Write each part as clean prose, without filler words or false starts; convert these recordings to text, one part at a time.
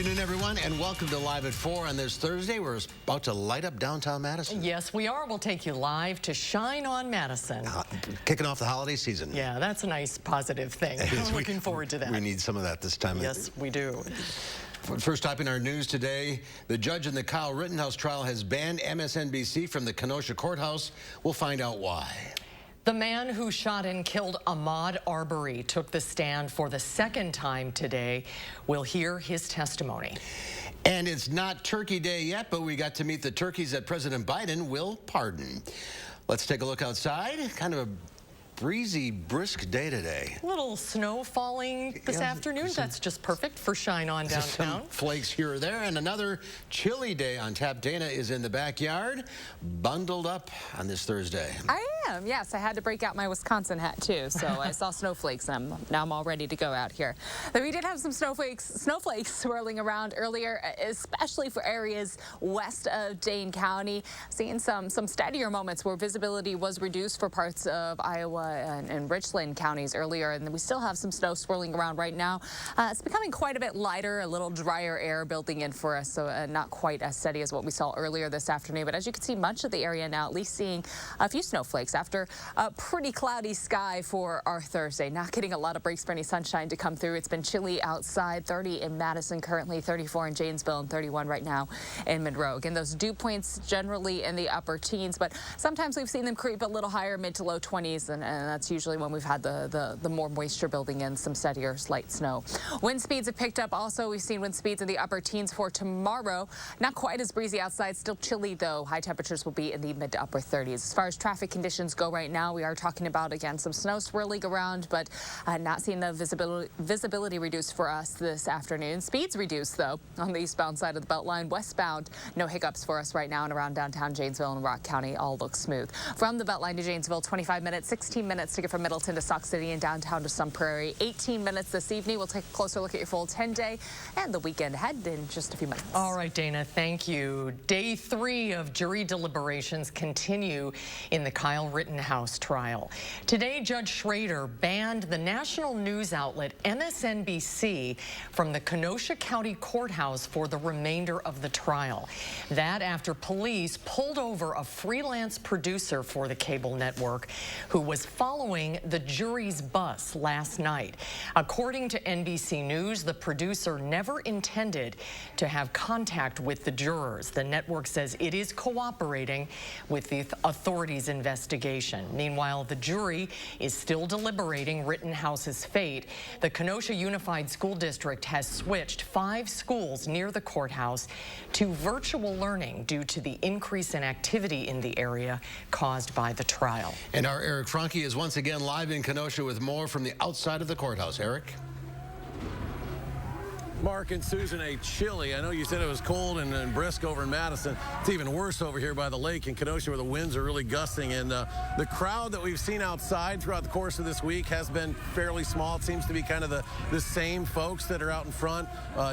afternoon, everyone, and welcome to Live at 4 on this Thursday. We're about to light up downtown Madison. Yes, we are. We'll take you live to Shine on Madison. Kicking off the holiday season. Yeah, that's a nice positive thing. I'm looking forward to that. We need some of that this time. Yes, we do. First up in our news today, the judge in the Kyle Rittenhouse trial has banned MSNBC from the Kenosha courthouse. We'll find out why. The man who shot and killed Ahmaud Arbery took the stand for the second time today. We'll hear his testimony. And it's not Turkey Day yet, but we got to meet the turkeys that President Biden will pardon. Let's take a look outside. Kind of a breezy, brisk day today. A little snow falling this afternoon. That's just perfect for Shine on downtown. Some flakes here or there, and another chilly day on tap. Dana is in the backyard, bundled up on this Thursday. I am, yes. I had to break out my Wisconsin hat, too, so I saw snowflakes, and now I'm all ready to go out here. But we did have some snowflakes swirling around earlier, especially for areas west of Dane County. Seeing some steadier moments where visibility was reduced for parts of Iowa and Richland counties earlier, and we still have some snow swirling around right now. It's becoming quite a bit lighter, a little drier air building in for us, so not quite as steady as what we saw earlier this afternoon. But as you can see, much of the area now at least seeing a few snowflakes after a pretty cloudy sky for our Thursday. Not getting a lot of breaks for any sunshine to come through. It's been chilly outside, 30 in Madison currently, 34 in Janesville, and 31 right now in Monroe. Again, those dew points generally in the upper teens, but sometimes we've seen them creep a little higher, mid to low 20s, and that's usually when we've had the more moisture building in, some steadier slight snow. Wind speeds have picked up also. We've seen wind speeds in the upper teens for tomorrow. Not quite as breezy outside, still chilly though. High temperatures will be in the mid to upper 30s. As far as traffic conditions go right now, we are talking about, again, some snow swirling around, but not seeing the visibility reduced for us this afternoon. Speeds reduced though on the eastbound side of the Beltline. Westbound, no hiccups for us right now, and around downtown Janesville and Rock County all looks smooth. From the Beltline to Janesville, 25 minutes, 16 minutes to get from Middleton to Sauk City and downtown to Sun Prairie. 18 minutes this evening. We'll take a closer look at your full 10-day and the weekend ahead in just a few minutes. All right, Dana, thank you. Day 3 of jury deliberations continue in the Kyle Rittenhouse trial. Today, Judge Schrader banned the national news outlet MSNBC from the Kenosha County Courthouse for the remainder of the trial. That after police pulled over a freelance producer for the cable network who was following the jury's bus last night. According to NBC News, the producer never intended to have contact with the jurors. The network says it is cooperating with the authorities' investigation. Meanwhile, the jury is still deliberating Rittenhouse's fate. The Kenosha Unified School District has switched 5 schools near the courthouse to virtual learning due to the increase in activity in the area caused by the trial. And our Eric Franke is once again live in Kenosha with more from the outside of the courthouse. Eric? Mark and Susan, a chilly. I know you said it was cold and brisk over in Madison. It's even worse over here by the lake in Kenosha where the winds are really gusting. And the crowd that we've seen outside throughout the course of this week has been fairly small. It seems to be kind of the same folks that are out in front,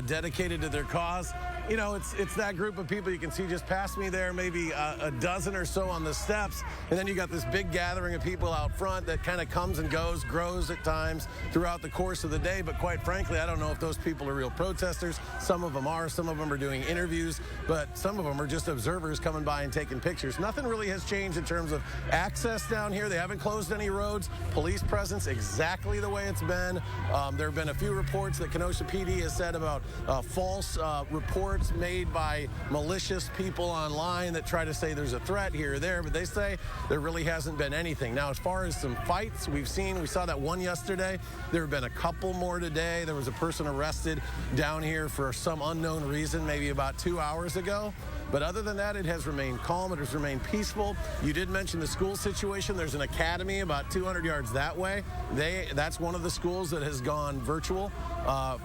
dedicated to their cause. You know, it's that group of people you can see just past me there, maybe a dozen or so on the steps. And then you got this big gathering of people out front that kind of comes and goes, grows at times throughout the course of the day. But quite frankly, I don't know if those people are real protesters. Some of them are doing interviews, but some of them are just observers coming by and taking pictures. Nothing really has changed in terms of access down here. They haven't closed any roads. Police presence exactly the way it's been. There have been a few reports that Kenosha PD has said about false reports made by malicious people online that try to say there's a threat here or there, but they say there really hasn't been anything. Now, as far as some fights we saw that one yesterday. There have been a couple more today. There was a person arrested down here for some unknown reason maybe about 2 hours ago. But other than that, it has remained calm. It has remained peaceful. You did mention the school situation. There's an academy about 200 yards that way. That's one of the schools that has gone virtual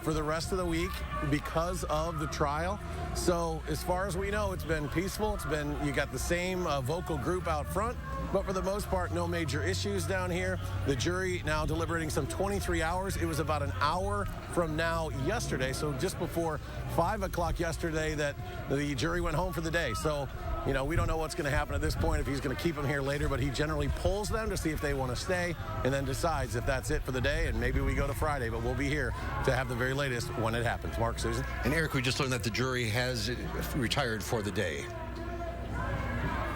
for the rest of the week because of the trial. So as far as we know, it's been peaceful. You got the same vocal group out front, but for the most part, no major issues down here. The jury now deliberating some 23 hours. It was about an hour from now yesterday, so just before 5 o'clock yesterday that the jury went home for the day. So You know, we don't know what's going to happen at this point, if he's going to keep them here later, but he generally polls them to see if they want to stay and then decides if that's it for the day, and maybe we go to Friday, but we'll be here to have the very latest when it happens. Mark, Susan? And Eric, we just learned that the jury has retired for the day.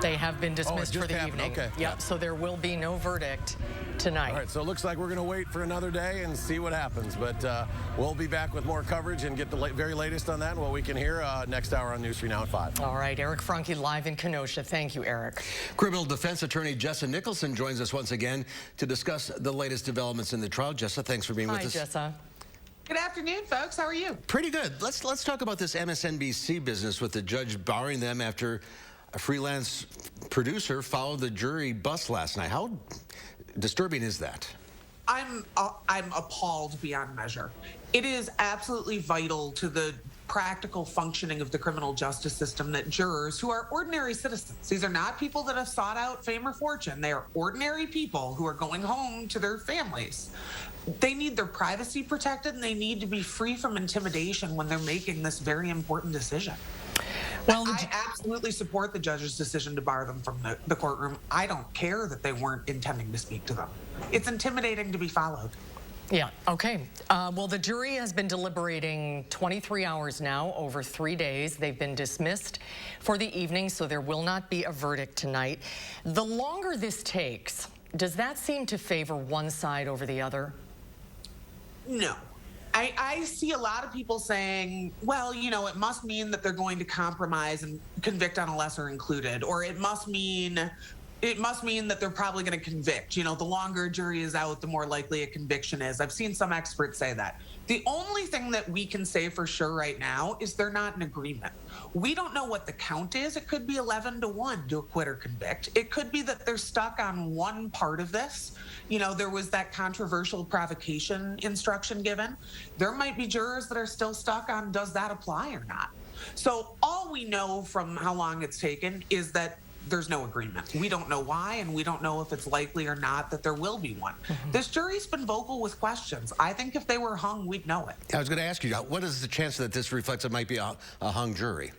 They have been dismissed for the happened. evening. Okay. Yep, so there will be no verdict tonight. All right, so it looks like we're going to wait for another day and see what happens. But we'll be back with more coverage and get the very latest on that and what we can hear next hour on News 3 Now at 5. All right, Eric Franke live in Kenosha. Thank you, Eric. Criminal defense attorney Jessa Nicholson joins us once again to discuss the latest developments in the trial. Jessa, thanks for being with us. Hi, Jessa. Good afternoon, folks. How are you? Pretty good. Let's talk about this MSNBC business with the judge barring them after a freelance producer followed the jury bus last night. How disturbing is that? I'm appalled beyond measure. It is absolutely vital to the practical functioning of the criminal justice system that jurors who are ordinary citizens, these are not people that have sought out fame or fortune, they are ordinary people who are going home to their families. They need their privacy protected and they need to be free from intimidation when they're making this very important decision. Well, I absolutely support the judge's decision to bar them from the courtroom. I don't care that they weren't intending to speak to them. It's intimidating to be followed. Yeah, okay. Well, the jury has been deliberating 23 hours now, over 3 days. They've been dismissed for the evening, so there will not be a verdict tonight. The longer this takes, does that seem to favor one side over the other? No. I see a lot of people saying, well, you know, it must mean that they're going to compromise and convict on a lesser included, or it must mean that they're probably going to convict. You know, the longer a jury is out, the more likely a conviction is. I've seen some experts say that. The only thing that we can say for sure right now is they're not in agreement. We don't know what the count is. It could be 11-1 to acquit or convict. It could be that they're stuck on one part of this. You know, there was that controversial provocation instruction given. There might be jurors that are still stuck on, does that apply or not? So all we know from how long it's taken is that there's no agreement. We don't know why, and we don't know if it's likely or not that there will be one. This jury's been vocal with questions. I think if they were hung, we'd know it. I was going to ask you, what is the chance that this reflects it might be a hung jury?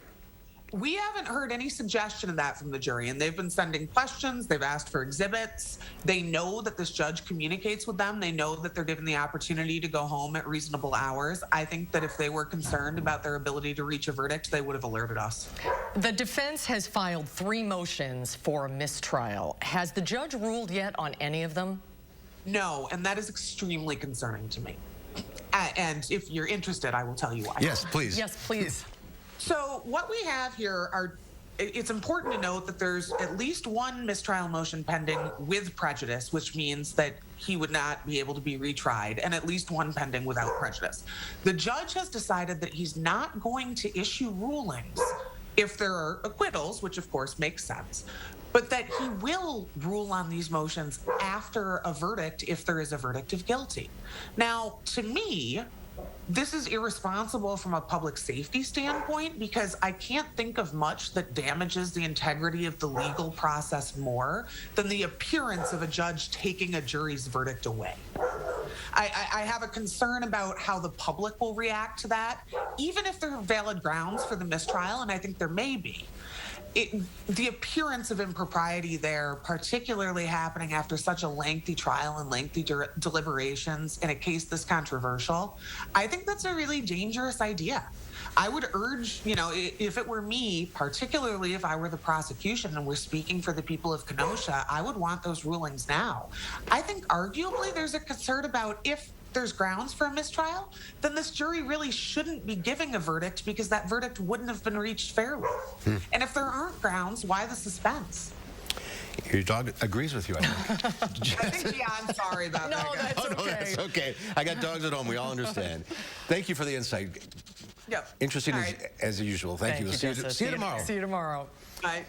We haven't heard any suggestion of that from the jury, and they've been sending questions. They've asked for exhibits. They know that this judge communicates with them. They know that they're given the opportunity to go home at reasonable hours. I think that if they were concerned about their ability to reach a verdict, they would have alerted us. The defense has filed 3 motions for a mistrial. Has the judge ruled yet on any of them? No, and that is extremely concerning to me. And if you're interested, I will tell you why. Yes, please. Yes, please. So what we have here are, it's important to note that there's at least one mistrial motion pending with prejudice, which means that he would not be able to be retried, and at least one pending without prejudice. The judge has decided that he's not going to issue rulings if there are acquittals, which of course makes sense, but that he will rule on these motions after a verdict if there is a verdict of guilty. Now, to me, this is irresponsible from a public safety standpoint because I can't think of much that damages the integrity of the legal process more than the appearance of a judge taking a jury's verdict away. I have a concern about how the public will react to that, even if there are valid grounds for the mistrial, and I think there may be. The appearance of impropriety there, particularly happening after such a lengthy trial and lengthy deliberations in a case this controversial, I think that's a really dangerous idea. I would urge, you know, if it were me, particularly if I were the prosecution and we're speaking for the people of Kenosha, I would want those rulings now. I think arguably there's a concern about if there's grounds for a mistrial, then this jury really shouldn't be giving a verdict because that verdict wouldn't have been reached fairly. And if there aren't grounds, why the suspense? Your dog agrees with you, I think. I think, yeah, I'm sorry about that. No, that's okay. No, that's okay. I got dogs at home. We all understand. Thank you for the insight. Yep. Interesting All right. as usual. Thank you. We'll Jessa. see you tomorrow. See you tomorrow. Bye.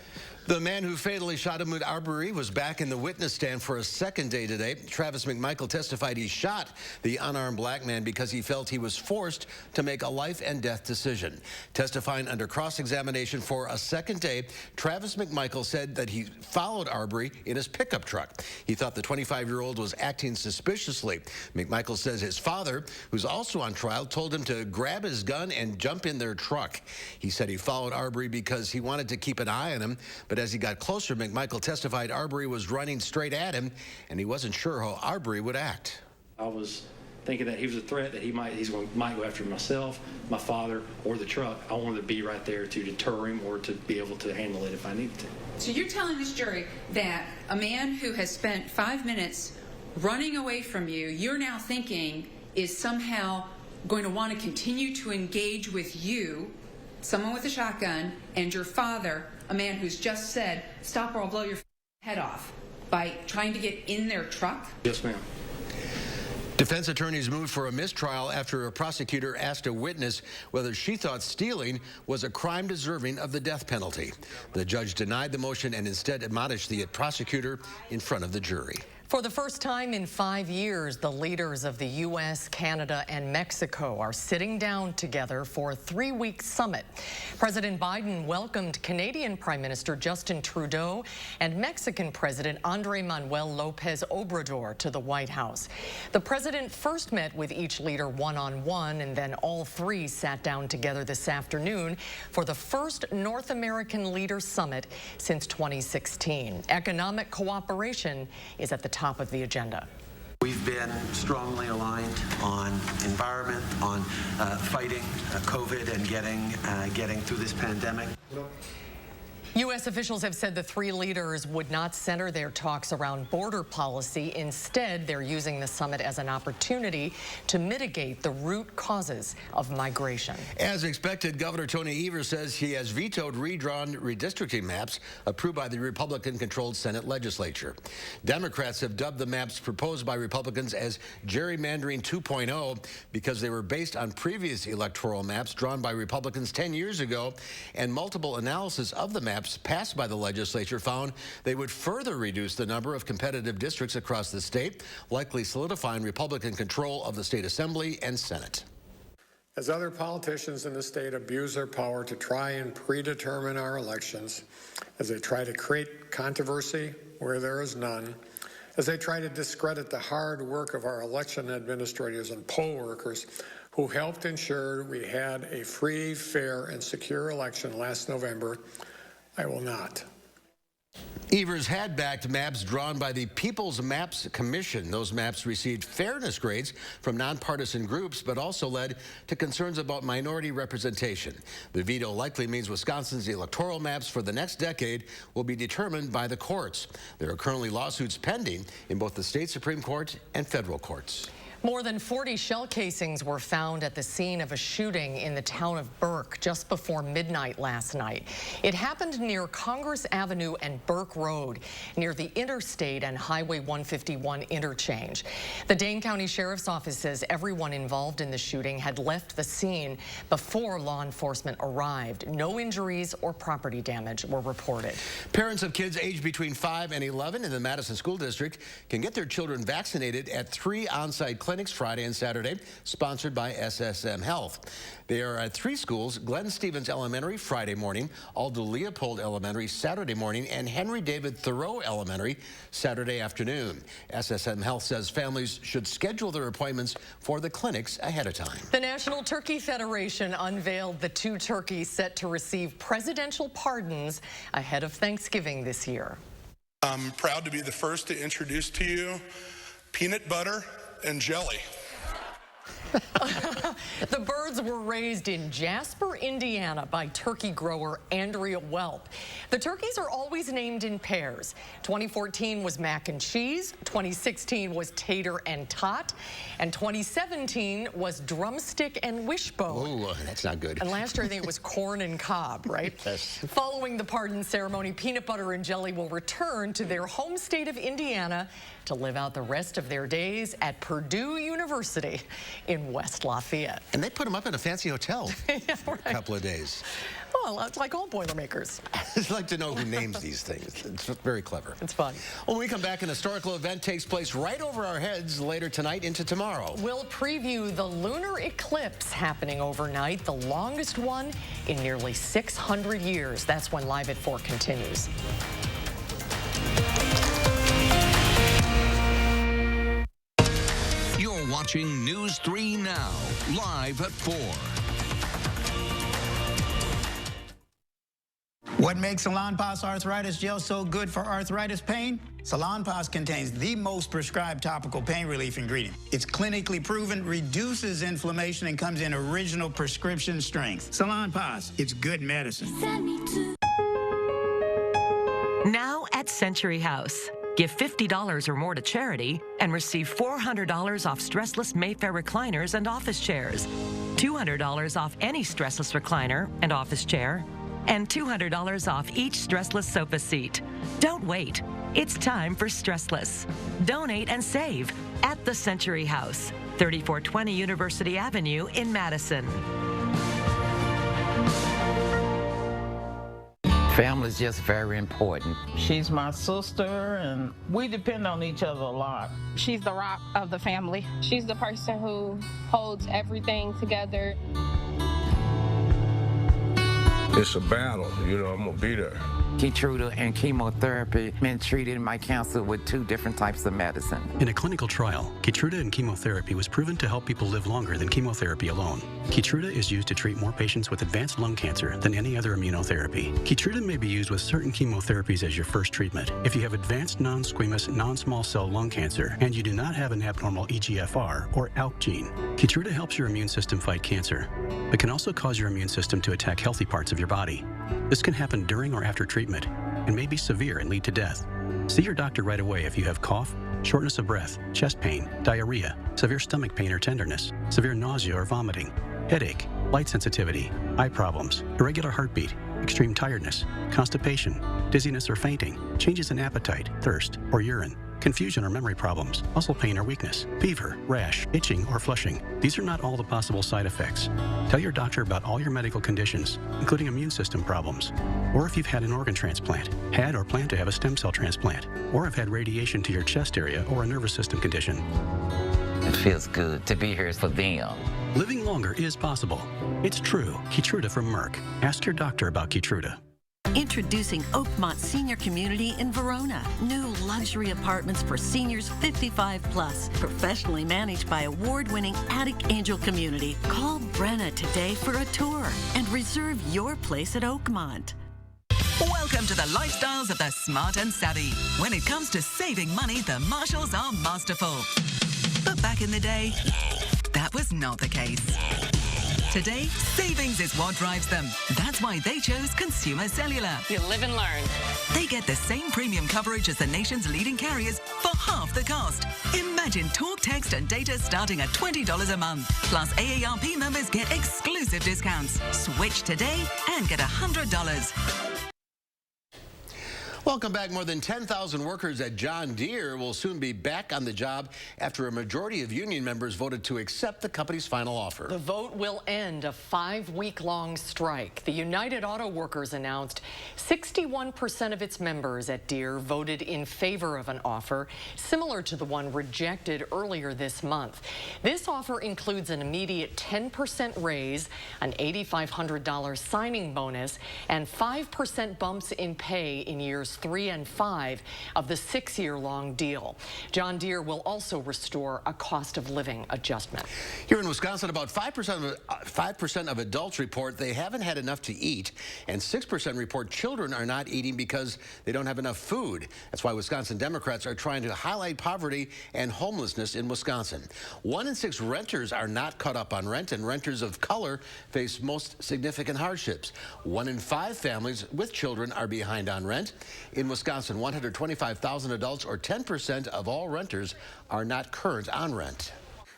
The man who fatally shot Ahmaud Arbery was back in the witness stand for a second day today. Travis McMichael testified he shot the unarmed black man because he felt he was forced to make a life and death decision. Testifying under cross-examination for a second day, Travis McMichael said that he followed Arbery in his pickup truck. He thought the 25-year-old was acting suspiciously. McMichael says his father, who's also on trial, told him to grab his gun and jump in their truck. He said he followed Arbery because he wanted to keep an eye eye on him, but as he got closer, McMichael testified Arbery was running straight at him, and he wasn't sure how Arbery would act. I was thinking that he was a threat, that he might go after myself, my father, or the truck. I wanted to be right there to deter him or to be able to handle it if I needed to. So you're telling this jury that a man who has spent 5 minutes running away from you, you're now thinking is somehow going to want to continue to engage with you, someone with a shotgun, and your father, a man who's just said, stop or I'll blow your head off, by trying to get in their truck? Yes, ma'am. Defense attorneys moved for a mistrial after a prosecutor asked a witness whether she thought stealing was a crime deserving of the death penalty. The judge denied the motion and instead admonished the prosecutor in front of the jury. For the first time in 5 years, the leaders of the U.S., Canada, and Mexico are sitting down together for a 3-week summit. President Biden welcomed Canadian Prime Minister Justin Trudeau and Mexican President Andrés Manuel López Obrador to the White House. The president first met with each leader one-on-one, and then all three sat down together this afternoon for the first North American Leaders Summit since 2016. Economic cooperation is at the top of the agenda. We've been strongly aligned on environment, on fighting COVID and getting through this pandemic. U.S. officials have said the three leaders would not center their talks around border policy. Instead, they're using the summit as an opportunity to mitigate the root causes of migration. As expected, Governor Tony Evers says he has vetoed redrawn redistricting maps approved by the Republican-controlled Senate legislature. Democrats have dubbed the maps proposed by Republicans as gerrymandering 2.0 because they were based on previous electoral maps drawn by Republicans 10 years ago, and multiple analysis of the maps passed by the legislature found they would further reduce the number of competitive districts across the state, likely solidifying Republican control of the state assembly and Senate. As other politicians in the state abuse their power to try and predetermine our elections, as they try to create controversy where there is none, as they try to discredit the hard work of our election administrators and poll workers who helped ensure we had a free, fair, and secure election last November, I will not. Evers had backed maps drawn by the People's Maps Commission. Those maps received fairness grades from nonpartisan groups, but also led to concerns about minority representation. The veto likely means Wisconsin's electoral maps for the next decade will be determined by the courts. There are currently lawsuits pending in both the state Supreme Court and federal courts. More than 40 shell casings were found at the scene of a shooting in the town of Burke just before midnight last night. It happened near Congress Avenue and Burke Road, near the interstate and Highway 151 interchange. The Dane County Sheriff's Office says everyone involved in the shooting had left the scene before law enforcement arrived. No injuries or property damage were reported. Parents of kids aged between 5 and 11 in the Madison School District can get their children vaccinated at 3 on-site clinics Friday and Saturday, sponsored by SSM Health. They are at 3 schools: Glenn Stevens Elementary Friday morning, Aldo Leopold Elementary Saturday morning, and Henry David Thoreau Elementary Saturday afternoon. SSM Health says families should schedule their appointments for the clinics ahead of time. The National Turkey Federation unveiled the 2 turkeys set to receive presidential pardons ahead of Thanksgiving this year. I'm proud to be the first to introduce to you peanut butter and jelly. The birds were raised in Jasper, Indiana by turkey grower Andrea Welp. The turkeys are always named in pairs. 2014 was mac and cheese, 2016 was tater and tot, and 2017 was drumstick and wishbone. Oh, that's not good. And last year I think it was corn and cob, right? Yes. Following the pardon ceremony, peanut butter and jelly will return to their home state of Indiana to live out the rest of their days at Purdue University in West Lafayette. And they put them up in a fancy hotel Yeah, for a couple of days. Well, it's like all Boilermakers. I'd like to know who names these things. It's very clever. It's fun. When we come back, an historical event takes place right over our heads later tonight into tomorrow. We'll preview the lunar eclipse happening overnight, the longest one in nearly 600 years. That's when Live at 4 continues. You're watching News 3 Now, live at 4. What makes Salonpas Arthritis Gel so good for arthritis pain? Salonpas contains the most prescribed topical pain relief ingredient. It's clinically proven, reduces inflammation, and comes in original prescription strength. Salonpas, it's good medicine. Now at Century House. Give $50 or more to charity and receive $400 off stressless Mayfair recliners and office chairs, $200 off any stressless recliner and office chair, and $200 off each stressless sofa seat. Don't wait. It's time for Stressless. Donate and save at the Century House, 3420 University Avenue in Madison. Family is just very important. She's my sister, and we depend on each other a lot. She's the rock of the family. She's the person who holds everything together. It's a battle, you know, I'm gonna be there. Keytruda and chemotherapy been treated my cancer with 2 different types of medicine. In a clinical trial, Keytruda and chemotherapy was proven to help people live longer than chemotherapy alone. Keytruda is used to treat more patients with advanced lung cancer than any other immunotherapy. Keytruda may be used with certain chemotherapies as your first treatment. If you have advanced non-squamous non-small cell lung cancer and you do not have an abnormal EGFR or ALK gene, Keytruda helps your immune system fight cancer, but can also cause your immune system to attack healthy parts of your body. This can happen during or after treatment and may be severe and lead to death. See your doctor right away if you have cough, shortness of breath, chest pain, diarrhea, severe stomach pain or tenderness, severe nausea or vomiting, headache, light sensitivity, eye problems, irregular heartbeat, extreme tiredness, constipation, dizziness or fainting, changes in appetite, thirst, or urine, confusion or memory problems, muscle pain or weakness, fever, rash, itching, or flushing. These are not all the possible side effects. Tell your doctor about all your medical conditions, including immune system problems, or if you've had an organ transplant, had or plan to have a stem cell transplant, or have had radiation to your chest area or a nervous system condition. It feels good to be here for them. Living longer is possible. It's true. Keytruda from Merck. Ask your doctor about Keytruda. Introducing Oakmont Senior Community in Verona. New luxury apartments for seniors 55 plus. Professionally managed by award-winning Attic Angel Community. Call Brenna today for a tour and reserve your place at Oakmont. Welcome to the lifestyles of the smart and savvy. When it comes to saving money, the Marshalls are masterful. But back in the day, that was not the case. Today, savings is what drives them. That's why they chose Consumer Cellular. You live and learn. They get the same premium coverage as the nation's leading carriers for half the cost. Imagine talk, text, and data starting at $20 a month. Plus, AARP members get exclusive discounts. Switch today and get $100. Welcome back. More than 10,000 workers at John Deere will soon be back on the job after a majority of union members voted to accept the company's final offer. The vote will end a 5-week-long strike. The United Auto Workers announced 61% of its members at Deere voted in favor of an offer similar to the one rejected earlier this month. This offer includes an immediate 10% raise, an $8,500 signing bonus, and 5% bumps in pay in years 3 and 5 of the 6-year-long deal. John Deere will also restore a cost of living adjustment. Here in Wisconsin, about 5% of adults report they haven't had enough to eat, and 6% report children are not eating because they don't have enough food. That's why Wisconsin Democrats are trying to highlight poverty and homelessness in Wisconsin. 1 in 6 renters are not caught up on rent, and renters of color face most significant hardships. 1 in 5 families with children are behind on rent. In Wisconsin, 125,000 adults, or 10% of all renters, are not current on rent.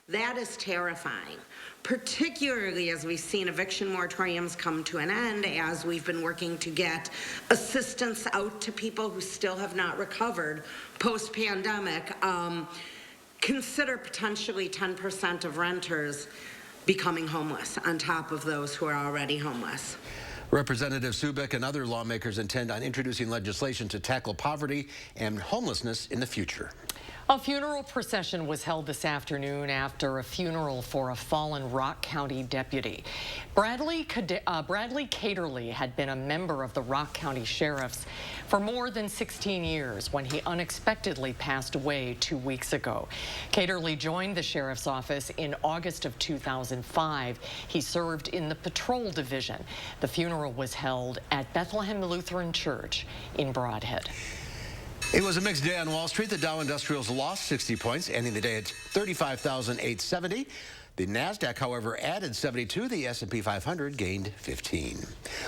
That is terrifying, particularly as we've seen eviction moratoriums come to an end, as we've been working to get assistance out to people who still have not recovered post-pandemic. Consider potentially 10% of renters becoming homeless on top of those who are already homeless. Representative Subik and other lawmakers intend on introducing legislation to tackle poverty and homelessness in the future. A funeral procession was held this afternoon after a funeral for a fallen Rock County deputy. Bradley Caterly had been a member of the Rock County Sheriffs for more than 16 years when he unexpectedly passed away 2 weeks ago. Caterly joined the Sheriff's Office in August of 2005. He served in the Patrol Division. The funeral was held at Bethlehem Lutheran Church in Broadhead. It was a mixed day on Wall Street. The Dow Industrials lost 60 points, ending the day at 35,870. The NASDAQ, however, added 72. The S&P 500 gained 15.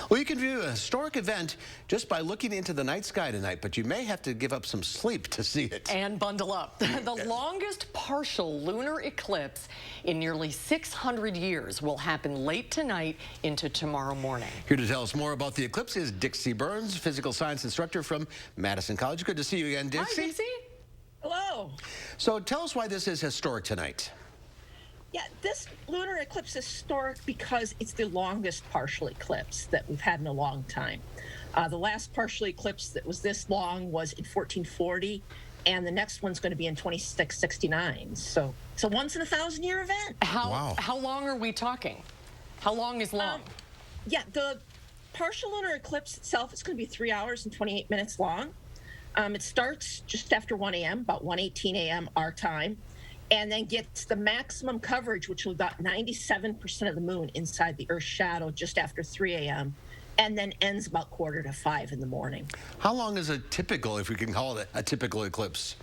Well, you can view a historic event just by looking into the night sky tonight, but you may have to give up some sleep to see it. And bundle up. The longest partial lunar eclipse in nearly 600 years will happen late tonight into tomorrow morning. Here to tell us more about the eclipse is Dixie Burns, physical science instructor from Madison College. Good to see you again, Dixie. Hi, Dixie. Hello. So tell us why this is historic tonight. Yeah, this lunar eclipse is historic because it's the longest partial eclipse that we've had in a long time. The last partial eclipse that was this long was in 1440, and the next one's going to be in 2669. So it's a once-in-a-thousand-year event. How long are we talking? How long is long? Yeah, the partial lunar eclipse itself is going to be 3 hours and 28 minutes long. It starts just after 1 a.m., about 1:18 a.m. our time, and then gets the maximum coverage, which will be about 97% of the moon inside the Earth's shadow just after 3 a.m., and then ends about 4:45 in the morning. How long is a typical, if we can call it a typical eclipse?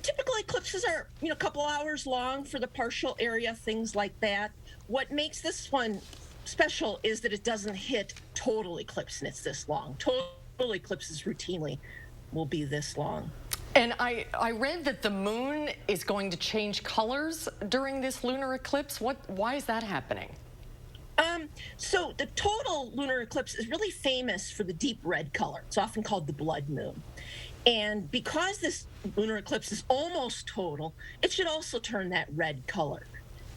Typical eclipses are, a couple hours long for the partial area, things like that. What makes this one special is that it doesn't hit total eclipse, and it's this long. Total eclipses routinely will be this long. And I read that the moon is going to change colors during this lunar eclipse. Why is that happening? So the total lunar eclipse is really famous for the deep red color. It's often called the blood moon. And because this lunar eclipse is almost total, it should also turn that red color.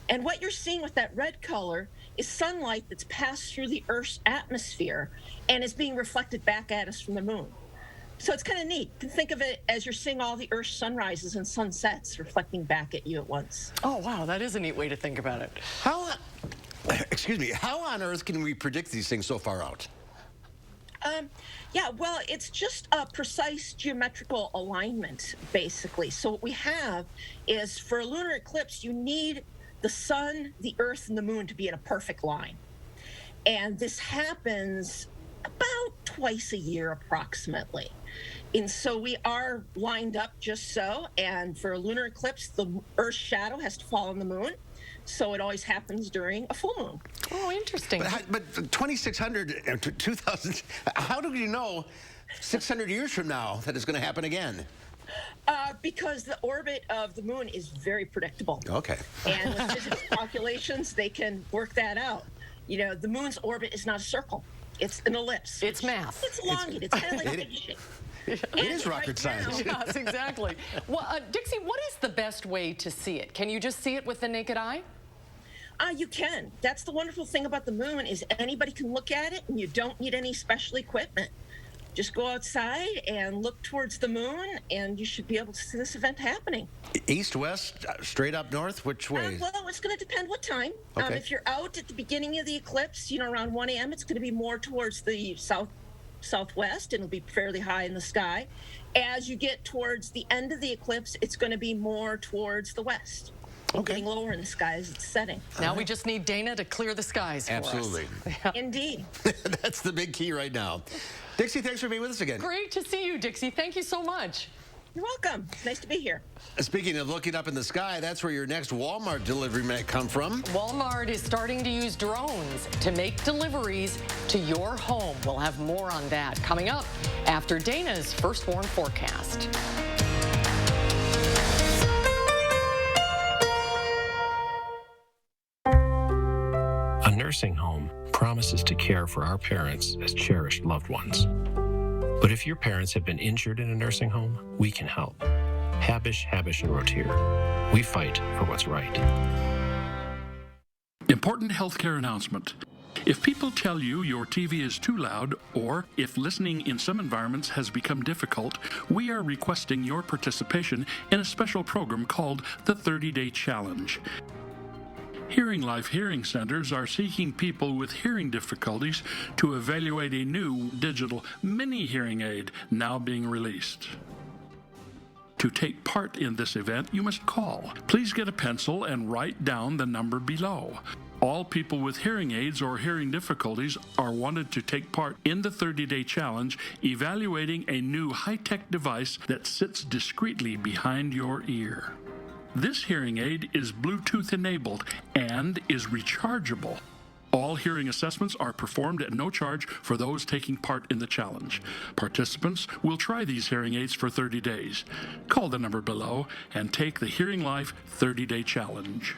And what you're seeing with that red color is sunlight that's passed through the Earth's atmosphere and is being reflected back at us from the moon. So it's kind of neat. You can think of it as you're seeing all the Earth's sunrises and sunsets reflecting back at you at once. Oh, wow, that is a neat way to think about it. How on earth can we predict these things so far out? Yeah, well, it's just a precise geometrical alignment, basically. So what we have is, for a lunar eclipse, you need the sun, the Earth, and the moon to be in a perfect line. And this happens about twice a year, approximately. And so we are lined up just so. And for a lunar eclipse, the Earth's shadow has to fall on the moon. So it always happens during a full moon. Oh, interesting. But 2600, 2000, how do you know 600 years from now that it's going to happen again? Because the orbit of the moon is very predictable. Okay. And with physics calculations, they can work that out. The moon's orbit is not a circle. It's an ellipse. It's math. It's elongated. It's kind of like a big shape. It is rocket science. Yes, exactly. Well, Dixie, what is the best way to see it? Can you just see it with the naked eye? You can. That's the wonderful thing about the moon, is anybody can look at it, and you don't need any special equipment. Just go outside and look towards the moon, and you should be able to see this event happening. East, west, straight up north? Which way? Well, it's going to depend what time. Okay. If you're out at the beginning of the eclipse, around 1 a.m., it's going to be more towards the southwest, and it'll be fairly high in the sky. As you get towards the end of the eclipse, it's going to be more towards the west. Okay. Getting lower in the sky as it's setting. Now we just need Dana to clear the skies for us. Absolutely. Yeah. Indeed. That's the big key right now. Dixie, thanks for being with us again. Great to see you, Dixie. Thank you so much. You're welcome. Nice to be here. Speaking of looking up in the sky, that's where your next Walmart delivery might come from. Walmart is starting to use drones to make deliveries to your home. We'll have more on that coming up after Dana's First Warn forecast. A nursing home promises to care for our parents as cherished loved ones. But if your parents have been injured in a nursing home, we can help. Habish, Habish, and Rotier. We fight for what's right. Important healthcare announcement. If people tell you your TV is too loud, or if listening in some environments has become difficult, we are requesting your participation in a special program called the 30-Day Challenge. Hearing Life Hearing Centers are seeking people with hearing difficulties to evaluate a new digital mini hearing aid now being released. To take part in this event, you must call. Please get a pencil and write down the number below. All people with hearing aids or hearing difficulties are wanted to take part in the 30-Day Challenge, evaluating a new high-tech device that sits discreetly behind your ear. This hearing aid is Bluetooth enabled and is rechargeable. All hearing assessments are performed at no charge for those taking part in the challenge. Participants will try these hearing aids for 30 days. Call the number below and take the Hearing Life 30-Day Challenge.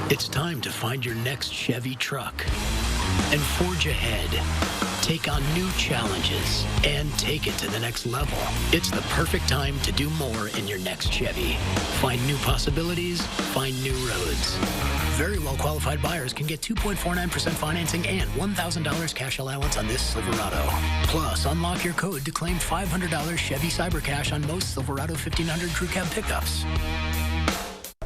It's time to find your next Chevy truck and forge ahead. Take on new challenges and take it to the next level. It's the perfect time to do more in your next Chevy. Find new possibilities, find new roads. Very well qualified buyers can get 2.49% financing and $1,000 cash allowance on this Silverado. Plus, unlock your code to claim $500 Chevy Cyber Cash on most Silverado 1500 Crew Cab pickups.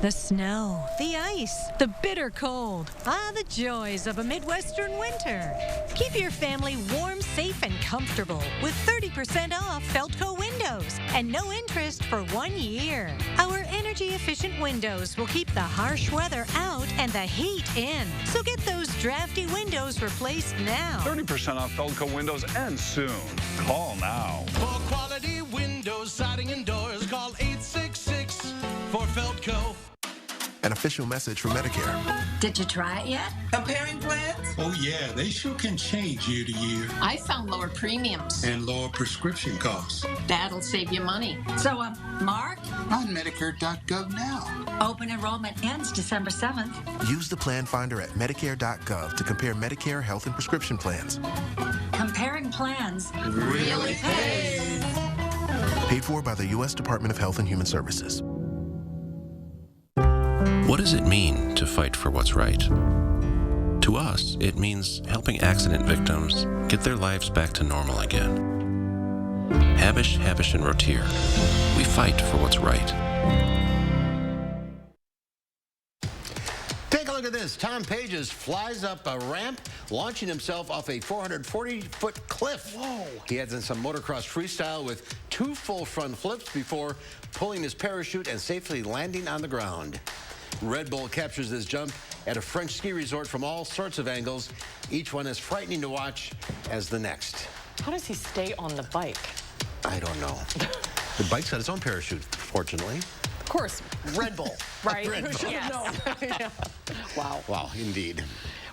The snow, the ice, the bitter cold. The joys of a Midwestern winter. Keep your family warm, safe, and comfortable with 30% off Feltco windows and no interest for 1 year. Our energy-efficient windows will keep the harsh weather out and the heat in. So get those drafty windows replaced now. 30% off Feltco windows ends soon. Call now. For quality windows, siding, and doors, call 866 for Feltco. An official message from Medicare. Did you try it yet? Comparing plans? Oh, yeah, they sure can change year to year. I found lower premiums. And lower prescription costs. That'll save you money. So, Mark? On Medicare.gov now. Open enrollment ends December 7th. Use the plan finder at Medicare.gov to compare Medicare health and prescription plans. Comparing plans really pays. Paid for by the U.S. Department of Health and Human Services. What does it mean to fight for what's right? To us, it means helping accident victims get their lives back to normal again. Habish, and Rotier, we fight for what's right. Take a look at this. Tom Pages flies up a ramp, launching himself off a 440-foot cliff. Whoa. He adds in some motocross freestyle with 2 full front flips before pulling his parachute and safely landing on the ground. Red Bull captures this jump at a French ski resort from all sorts of angles, each one as frightening to watch as the next. How does he stay on the bike? I don't know. The bike's got its own parachute, fortunately. Of course, Red Bull, right? Red Bull. Yes. Yeah. Wow. Wow, indeed.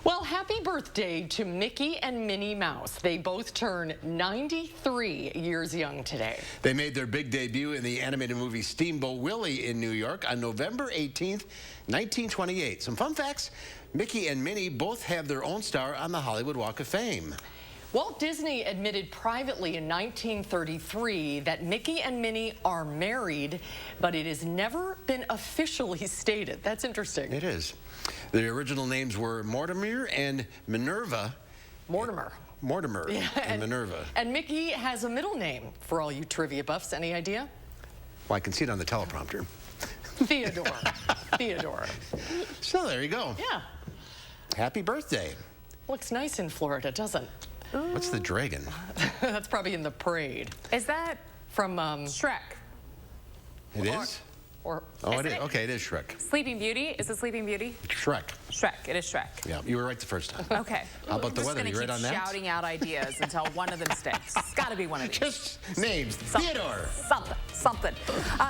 Well, happy birthday to Mickey and Minnie Mouse. They both turn 93 years young today. They made their big debut in the animated movie Steamboat Willie in New York on November 18th, 1928. Some fun facts: Mickey and Minnie both have their own star on the Hollywood Walk of Fame. Walt Disney admitted privately in 1933 that Mickey and Minnie are married, but it has never been officially stated. That's interesting. It is. The original names were Mortimer and Minerva. Mortimer. Yeah, and Minerva. And Mickey has a middle name for all you trivia buffs. Any idea? Well, I can see it on the teleprompter. Theodore. Theodore. So there you go. Yeah. Happy birthday. Looks nice in Florida, doesn't it? What's the dragon? That's probably in the parade. Is that from Shrek? It is? Or it is. Okay, it is Shrek. Sleeping Beauty? Is it Sleeping Beauty? Shrek. Shrek. It is Shrek. Yeah, you were right the first time. Okay. How about the weather? You right on that? I'm just going to keep shouting out ideas until one of them sticks. It's got to be one of these. Just names. Theodore. Something.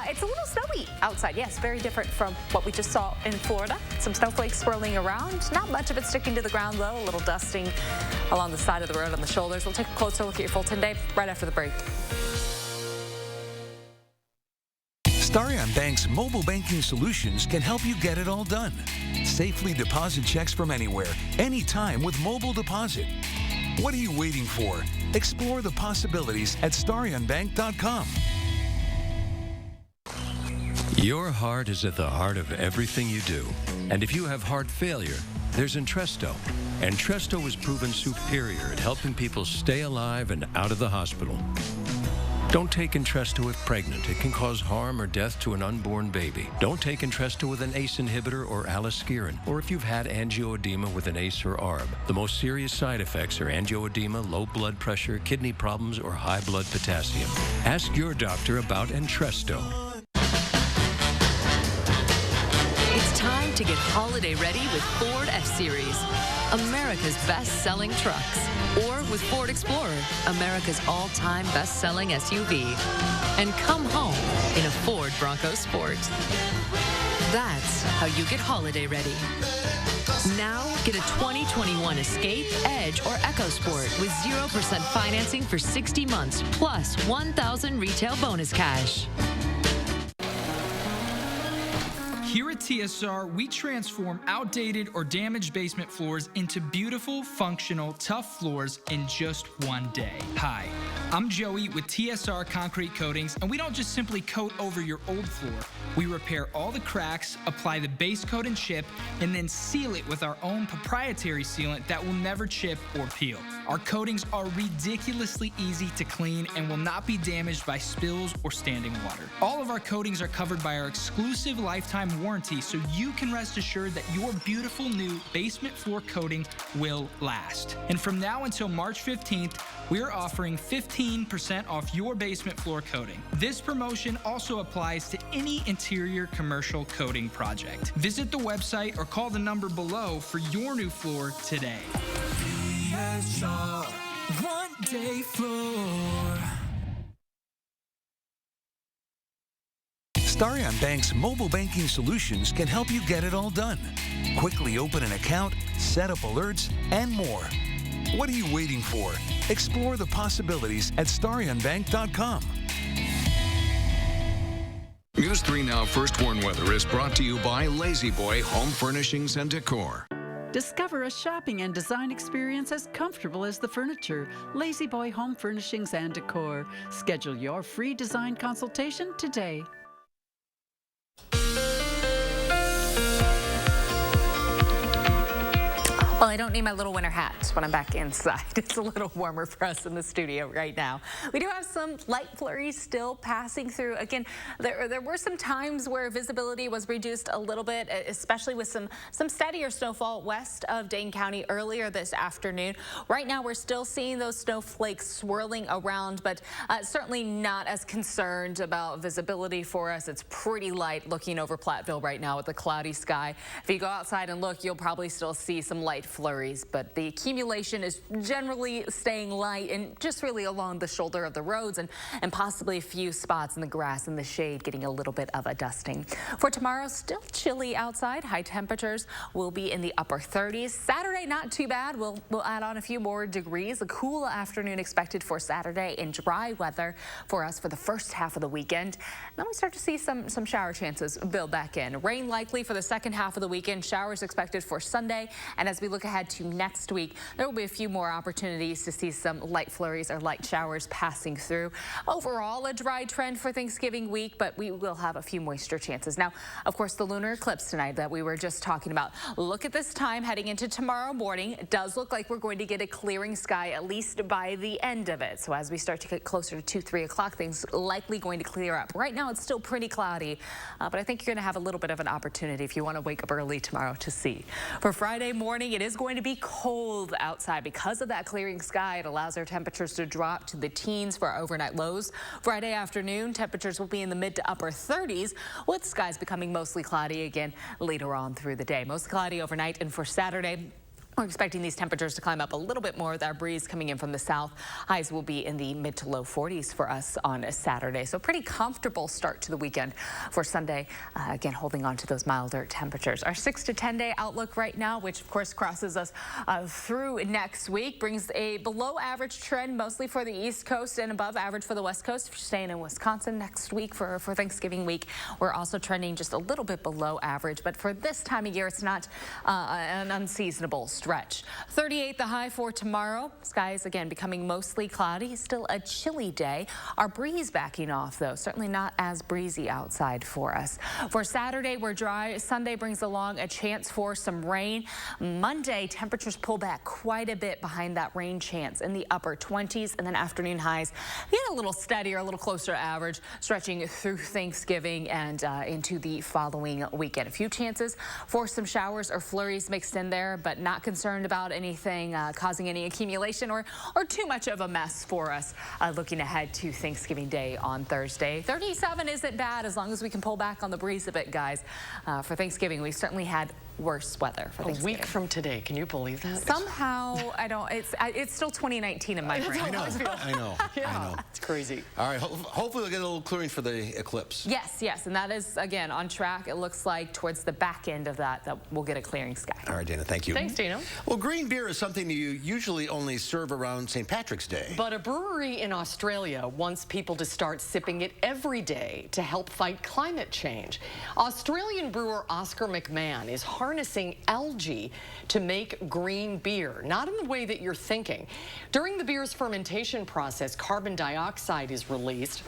It's a little snowy outside. Yes, very different from what we just saw in Florida. Some snowflakes swirling around. Not much of it sticking to the ground, though. A little dusting along the side of the road on the shoulders. We'll take a closer look at your full 10-day right after the break. Starion Bank's mobile banking solutions can help you get it all done. Safely deposit checks from anywhere, anytime with mobile deposit. What are you waiting for? Explore the possibilities at starionbank.com. Your heart is at the heart of everything you do. And if you have heart failure, there's Entresto. Entresto is proven superior at helping people stay alive and out of the hospital. Don't take Entresto if pregnant. It can cause harm or death to an unborn baby. Don't take Entresto with an ACE inhibitor or aliskiren, or if you've had angioedema with an ACE or ARB. The most serious side effects are angioedema, low blood pressure, kidney problems, or high blood potassium. Ask your doctor about Entresto. It's time to get holiday ready with Ford F-Series, America's best-selling trucks. Or with Ford Explorer, America's all-time best-selling SUV. And come home in a Ford Bronco Sport. That's how you get holiday ready. Now, get a 2021 Escape, Edge, or EcoSport with 0% financing for 60 months, plus $1,000 retail bonus cash. Here at TSR, we transform outdated or damaged basement floors into beautiful, functional, tough floors in just one day. Hi, I'm Joey with TSR Concrete Coatings, and we don't just simply coat over your old floor. We repair all the cracks, apply the base coat and chip, and then seal it with our own proprietary sealant that will never chip or peel. Our coatings are ridiculously easy to clean and will not be damaged by spills or standing water. All of our coatings are covered by our exclusive lifetime warranty, so you can rest assured that your beautiful new basement floor coating will last. And from now until March 15th, we're offering 15% off your basement floor coating. This promotion also applies to any interior commercial coating project. Visit the website or call the number below for your new floor today. TSR, one day floor. Starion Bank's mobile banking solutions can help you get it all done. Quickly open an account, set up alerts, and more. What are you waiting for? Explore the possibilities at starionbank.com. News 3 Now First Warn Weather is brought to you by Lazy Boy Home Furnishings and Decor. Discover a shopping and design experience as comfortable as the furniture. Lazy Boy Home Furnishings and Decor. Schedule your free design consultation today. Well, I don't need my little winter hat when I'm back inside. It's a little warmer for us in the studio right now. We do have some light flurries still passing through. Again, there were some times where visibility was reduced a little bit, especially with some steadier snowfall west of Dane County earlier this afternoon. Right now, we're still seeing those snowflakes swirling around, but certainly not as concerned about visibility for us. It's pretty light looking over Platteville right now with the cloudy sky. If you go outside and look, you'll probably still see some light flurries, but the accumulation is generally staying light and just really along the shoulder of the roads and possibly a few spots in the grass and the shade getting a little bit of a dusting. For tomorrow, still chilly outside. High temperatures will be in the upper 30s. Saturday, not too bad. We'll add on a few more degrees. A cool afternoon expected for Saturday and dry weather for us for the first half of the weekend. Then we start to see some shower chances build back in. Rain likely for the second half of the weekend. Showers expected for Sunday. And as we look ahead to next week, there will be a few more opportunities to see some light flurries or light showers passing through. Overall, a dry trend for Thanksgiving week, but we will have a few moisture chances. Now, of course, the lunar eclipse tonight that we were just talking about. Look at this time heading into tomorrow morning. It does look like we're going to get a clearing sky at least by the end of it. So as we start to get closer to 2, 3 o'clock, things likely going to clear up. Right now, it's still pretty cloudy, but I think you're going to have a little bit of an opportunity if you want to wake up early tomorrow to see. For Friday morning, it is going to be cold outside because of that clearing sky. It allows our temperatures to drop to the teens for our overnight lows. Friday afternoon, temperatures will be in the mid to upper 30s, with skies becoming mostly cloudy again later on through the day. Mostly cloudy overnight, and for Saturday, we're expecting these temperatures to climb up a little bit more with our breeze coming in from the south. Highs will be in the mid to low 40s for us on a Saturday. So pretty comfortable start to the weekend for Sunday. Again, holding on to those milder temperatures. Our 6 to 10 day outlook right now, which of course crosses us through next week, brings a below average trend mostly for the East Coast and above average for the West Coast. If you're staying in Wisconsin next week for Thanksgiving week, we're also trending just a little bit below average. But for this time of year, it's not an unseasonable stretch. stretch. 38 the high for tomorrow. Skies again becoming mostly cloudy. Still a chilly day. Our breeze backing off though. Certainly not as breezy outside for us. For Saturday, we're dry. Sunday brings along a chance for some rain. Monday, temperatures pull back quite a bit behind that rain chance in the upper 20s, and then afternoon highs get a little steadier, a little closer to average, stretching through Thanksgiving and into the following weekend. A few chances for some showers or flurries mixed in there, but not concerned about anything causing any accumulation or too much of a mess for us looking ahead to Thanksgiving Day on Thursday. 37 isn't bad as long as we can pull back on the breeze a bit, guys. For Thanksgiving, we certainly had worse weather for Thanksgiving. A week from today. Can you believe that? Somehow, I don't. It's still 2019 in my brain. I know. It's crazy. All right. Hopefully we'll get a little clearing for the eclipse. Yes, and that is again on track. It looks like towards the back end of that we'll get a clearing sky. All right, Dana. Thank you. Thanks, Dana. Well, green beer is something you usually only serve around St. Patrick's Day. But a brewery in Australia wants people to start sipping it every day to help fight climate change. Australian brewer Oscar McMahon is harnessing algae to make green beer, not in the way that you're thinking. During the beer's fermentation process, carbon dioxide is released.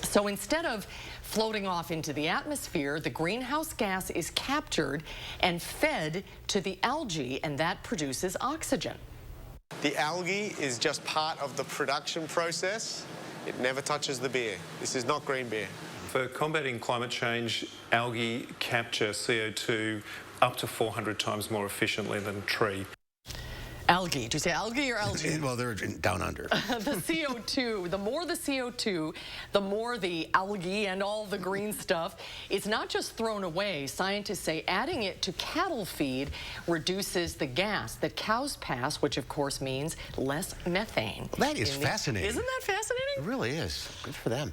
So instead of floating off into the atmosphere, the greenhouse gas is captured and fed to the algae, and that produces oxygen. The algae is just part of the production process. It never touches the beer. This is not green beer. For combating climate change, algae capture CO2 up to 400 times more efficiently than tree. Algae. Did you say algae or algae? Well, they're down under. The CO2, the more the CO2, the more the algae and all the green stuff. It's not just thrown away. Scientists say adding it to cattle feed reduces the gas that cows pass, which of course means less methane. Well, that is fascinating. Isn't that fascinating? It really is. Good for them.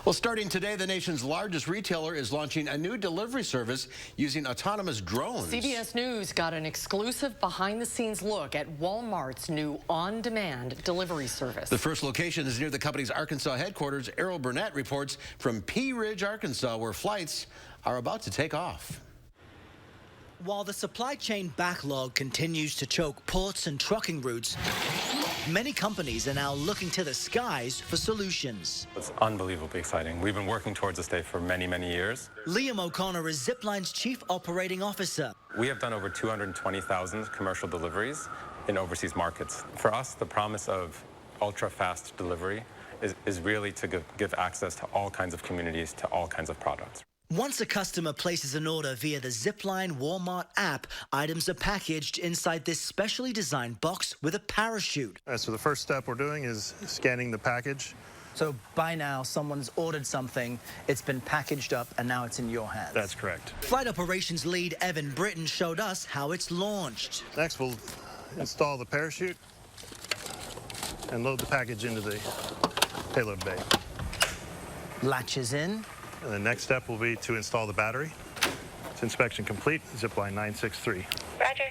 Well, starting today, the nation's largest retailer is launching a new delivery service using autonomous drones. CBS News got an exclusive behind-the-scenes look at Walmart's new on-demand delivery service. The first location is near the company's Arkansas headquarters. Errol Burnett reports from Pea Ridge, Arkansas, where flights are about to take off. While the supply chain backlog continues to choke ports and trucking routes, many companies are now looking to the skies for solutions. It's unbelievably exciting. We've been working towards this day for many, many years. Liam O'Connor is Zipline's Chief Operating Officer. We have done over 220,000 commercial deliveries in overseas markets. For us, the promise of ultra-fast delivery is really to give access to all kinds of communities, to all kinds of products. Once a customer places an order via the Zipline Walmart app, items are packaged inside this specially designed box with a parachute. So the first step we're doing is scanning the package. So by now, someone's ordered something, it's been packaged up, and now it's in your hands. That's correct. Flight operations lead Evan Britton showed us how it's launched. Next, we'll install the parachute and load the package into the payload bay. Latches in. And the next step will be to install the battery. It's inspection complete. Zipline 963. Roger.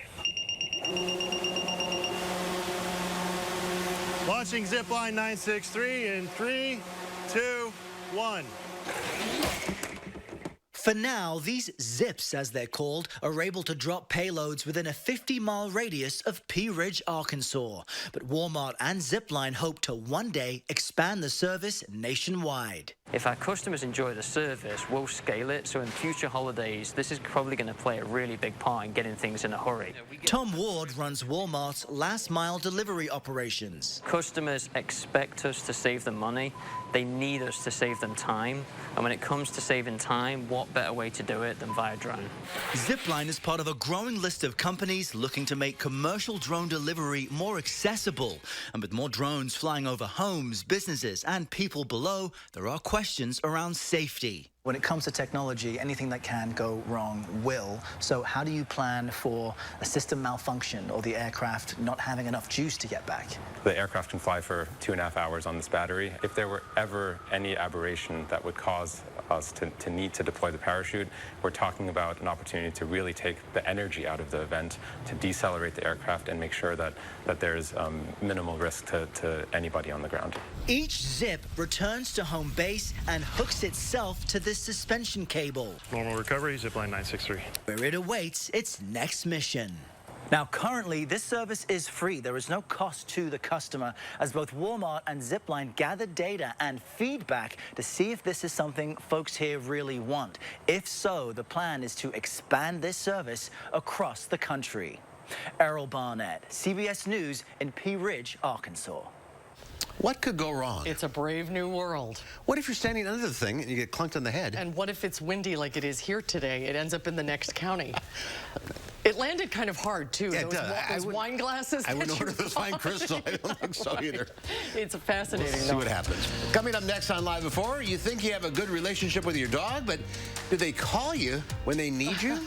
Launching Zipline 963 in 3, 2, 1. For now, these zips, as they're called, are able to drop payloads within a 50-mile radius of Pea Ridge, Arkansas. But Walmart and Zipline hope to one day expand the service nationwide. If our customers enjoy the service, we'll scale it. So in future holidays, this is probably going to play a really big part in getting things in a hurry. Tom Ward runs Walmart's last-mile delivery operations. Customers expect us to save them money. They need us to save them time. And when it comes to saving time, what better way to do it than via drone? Zipline is part of a growing list of companies looking to make commercial drone delivery more accessible. And with more drones flying over homes, businesses, and people below, there are questions around safety. When it comes to technology, anything that can go wrong will. So how do you plan for a system malfunction or the aircraft not having enough juice to get back? The aircraft can fly for 2.5 hours on this battery. If there were ever any aberration that would cause us to need to deploy the parachute, we're talking about an opportunity to really take the energy out of the event, to decelerate the aircraft and make sure that there's minimal risk to anybody on the ground. Each zip returns to home base and hooks itself to this suspension cable. Normal recovery, Zipline 963. Where it awaits its next mission. Now, currently, this service is free. There is no cost to the customer, as both Walmart and Zipline gather data and feedback to see if this is something folks here really want. If so, the plan is to expand this service across the country. Errol Barnett, CBS News in Pea Ridge, Arkansas. What could go wrong? It's a brave new world. What if you're standing under the thing and you get clunked on the head? And what if it's windy like it is here today? It ends up in the next county. It landed kind of hard, too. Yeah, those wine glasses. I wouldn't order this fine crystal. I don't think so either. It's fascinating. We'll see what happens. Coming up next on Live Before, you think you have a good relationship with your dog, but do they call you when they need you?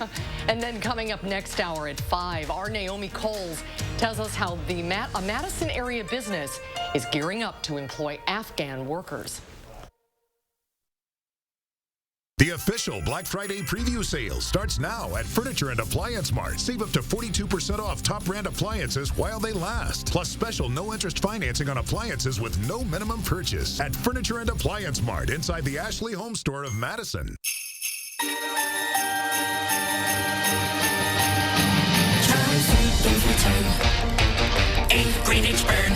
And then coming up next hour at 5, our Naomi Coles tells us how a Madison area business is gearing up to employ Afghan workers. The official Black Friday preview sale starts now at Furniture and Appliance Mart. Save up to 42% off top brand appliances while they last. Plus special no-interest financing on appliances with no minimum purchase at Furniture and Appliance Mart inside the Ashley Home Store of Madison. Greenwich burn.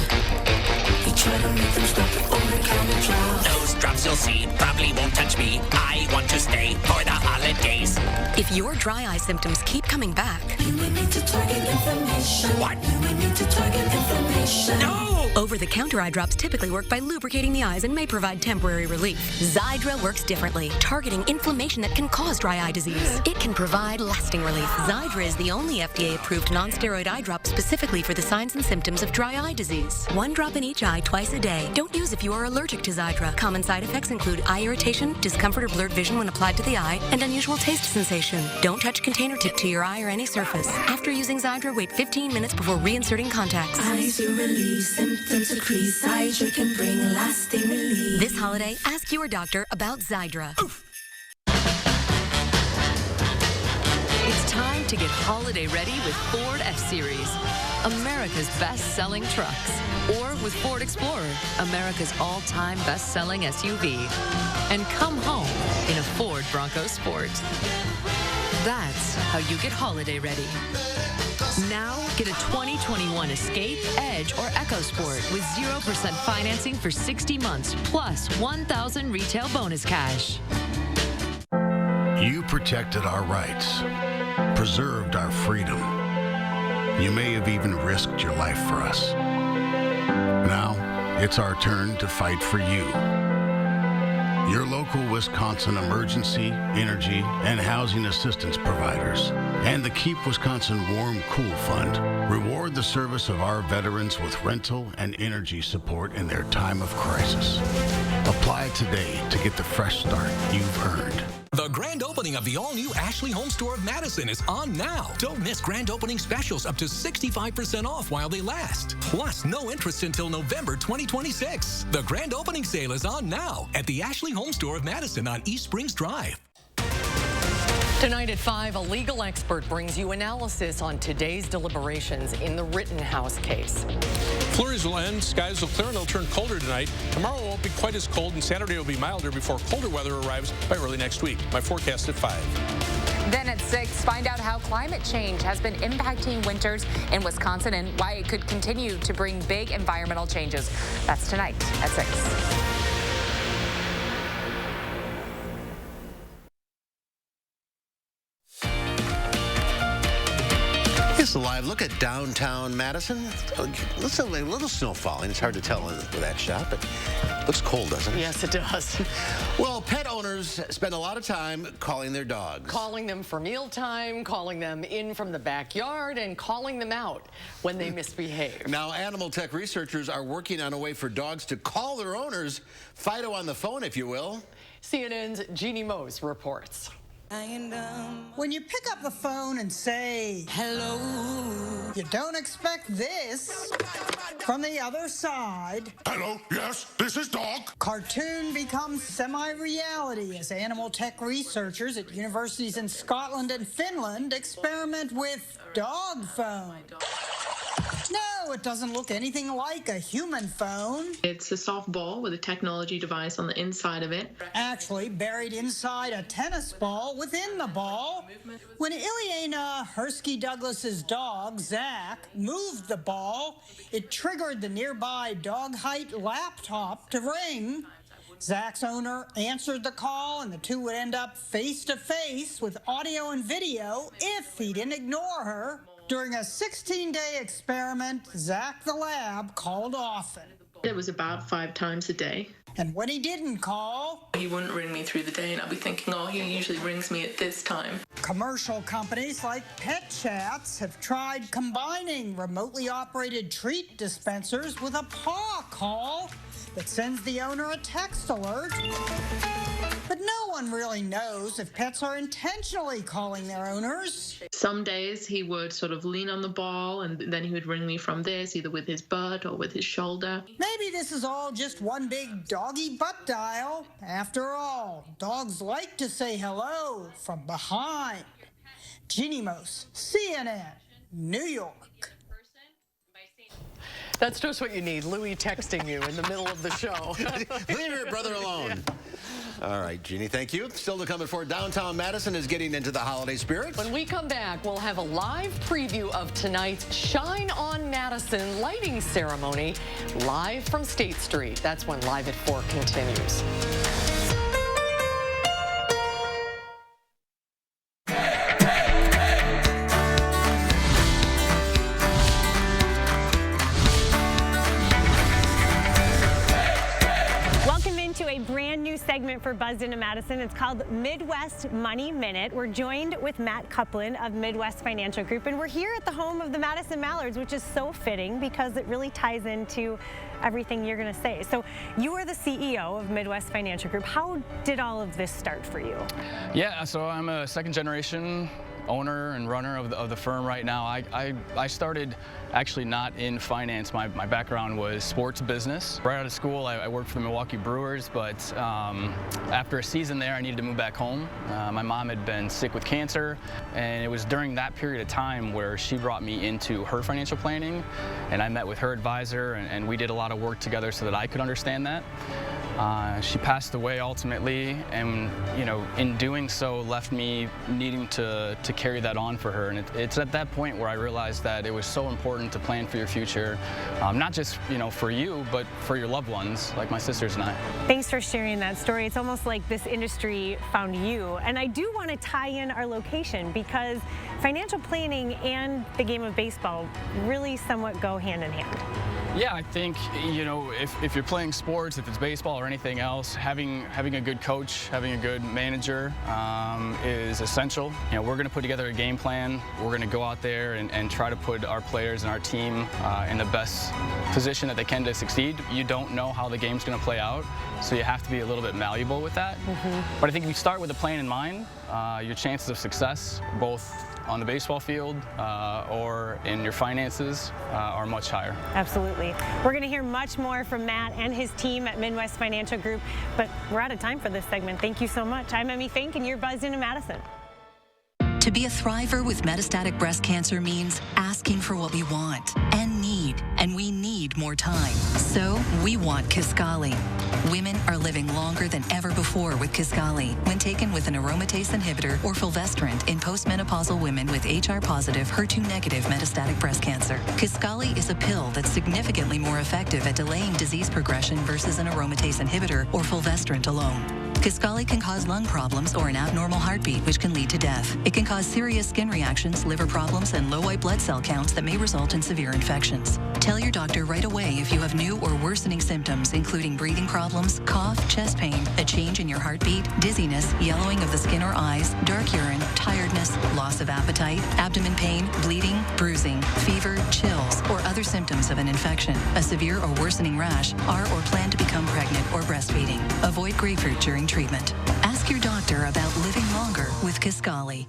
You try to make them stop before they count the draw. Those drops you'll see probably won't touch me. I want to stay for the holidays. If your dry eye symptoms keep coming back, you may need to target information. What? You may need to target information. No! Over-the-counter eye drops typically work by lubricating the eyes and may provide temporary relief. Xiidra works differently, targeting inflammation that can cause dry eye disease. It can provide lasting relief. Xiidra is the only FDA-approved non-steroid eye drop specifically for the signs and symptoms of dry eye disease. 1 drop in each eye twice a day. Don't use if you are allergic to Xiidra. Common side effects include eye irritation, discomfort or blurred vision when applied to the eye, and unusual taste sensation. Don't touch container tip to your eye or any surface. After using Xiidra, wait 15 minutes before reinserting contacts. Eyes to release, symptoms decrease. Xiidra can bring lasting relief. This holiday, ask your doctor about Xiidra. Oof. It's time to get holiday ready with Ford F-Series, America's best-selling trucks. Or with Ford Explorer, America's all-time best-selling SUV. And come home in a Ford Bronco Sport. That's how you get holiday ready. Now, get a 2021 Escape, Edge, or EcoSport with 0% financing for 60 months, plus $1,000 retail bonus cash. You protected our rights, preserved our freedom. You may have even risked your life for us. Now, it's our turn to fight for you. Your local Wisconsin emergency, energy, and housing assistance providers, and the Keep Wisconsin Warm Cool Fund reward the service of our veterans with rental and energy support in their time of crisis. Apply today to get the fresh start you've earned. The grand opening of the all-new Ashley Home Store of Madison is on now. Don't miss grand opening specials up to 65% off while they last. Plus, no interest until November 2026. The grand opening sale is on now at the Ashley Home Store of Madison on East Springs Drive. Tonight at 5, a legal expert brings you analysis on today's deliberations in the Rittenhouse case. Flurries will end, skies will clear, and they'll turn colder tonight. Tomorrow won't be quite as cold, and Saturday will be milder before colder weather arrives by early next week. My forecast at 5. Then at 6, find out how climate change has been impacting winters in Wisconsin and why it could continue to bring big environmental changes. That's tonight at 6. It's a live look at downtown Madison. Looks like a little snow falling. It's hard to tell with that shot, but it looks cold, doesn't it? Yes, it does. Well, pet owners spend a lot of time calling their dogs. Calling them for mealtime, calling them in from the backyard, and calling them out when they misbehave. Now, animal tech researchers are working on a way for dogs to call their owners. Fido on the phone, if you will. CNN's Jeannie Mose reports. When you pick up the phone and say, hello, you don't expect this from the other side. Hello, yes, this is dog. Cartoon becomes semi-reality as animal tech researchers at universities in Scotland and Finland experiment with dog phone. No, though it doesn't look anything like a human phone. It's a soft ball with a technology device on the inside of it. Actually buried inside a tennis ball within the ball. When Ileana Hersky-Douglas's dog, Zach, moved the ball, it triggered the nearby Dog Height laptop to ring. Zach's owner answered the call, and the two would end up face-to-face with audio and video if he didn't ignore her. During a 16-day experiment, Zach the lab called often. It was about 5 times a day. And when he didn't call, he wouldn't ring me through the day, and I'd be thinking, oh, he usually rings me at this time. Commercial companies like Pet Chats have tried combining remotely operated treat dispensers with a paw call that sends the owner a text alert. But no one really knows if pets are intentionally calling their owners. Some days he would sort of lean on the ball, and then he would ring me from this, either with his butt or with his shoulder. Maybe this is all just one big doggy butt dial. After all, dogs like to say hello from behind. Jeannie Mose, CNN, New York. That's just what you need, Louis texting you in the middle of the show. Leave your brother alone. All right, Jeannie, thank you. Still to come at 4, downtown Madison is getting into the holiday spirit. When we come back, we'll have a live preview of tonight's Shine on Madison lighting ceremony live from State Street. That's when Live at 4 continues. Segment for Buzzed Into Madison. It's called Midwest Money Minute. We're joined with Matt Coupland of Midwest Financial Group, and we're here at the home of the Madison Mallards, which is so fitting because it really ties into everything you're going to say. So you are the CEO of Midwest Financial Group. How did all of this start for you? Yeah, so I'm a second generation owner and runner of the firm right now. I started actually not in finance. My background was sports business. Right out of school, I worked for the Milwaukee Brewers, but after a season there, I needed to move back home. My mom had been sick with cancer, and it was during that period of time where she brought me into her financial planning, and I met with her advisor, and we did a lot of work together so that I could understand that. She passed away ultimately, and in doing so, left me needing to carry that on for her. And it's at that point where I realized that it was so important to plan for your future, not just for you, but for your loved ones, like my sisters and I. Thanks for sharing that story. It's almost like this industry found you. And I do want to tie in our location because financial planning and the game of baseball really somewhat go hand in hand. Yeah, I think, if you're playing sports, if it's baseball or anything else, having a good coach, having a good manager is essential. We're going to put together a game plan. We're going to go out there and try to put our players and our team in the best position that they can to succeed. You don't know how the game's going to play out, so you have to be a little bit malleable with that. But I think if you start with a plan in mind, your chances of success, both on the baseball field or in your finances, are much higher. Absolutely. We're going to hear much more from Matt and his team at Midwest Financial Group, but we're out of time for this segment. Thank you so much. I'm Emmy Fink, and you're Buzzed Into Madison. To be a thriver with metastatic breast cancer means asking for what we want and need, and we need more time. So we want Kisqali. Women are living longer than ever before with Kisqali when taken with an aromatase inhibitor or fulvestrant in postmenopausal women with HR-positive, HER2-negative metastatic breast cancer. Kisqali is a pill that's significantly more effective at delaying disease progression versus an aromatase inhibitor or fulvestrant alone. Kisqali can cause lung problems or an abnormal heartbeat, which can lead to death. It can cause serious skin reactions, liver problems, and low white blood cell counts that may result in severe infections. Tell your doctor right away if you have new or worsening symptoms, including breathing problems, cough, chest pain, a change in your heartbeat, dizziness, yellowing of the skin or eyes, dark urine, tiredness, loss of appetite, abdomen pain, bleeding, bruising, fever, chills, or other symptoms of an infection, a severe or worsening rash, are or plan to become pregnant or breastfeeding. Avoid grapefruit during treatment. Ask your doctor about living longer with Kisqali.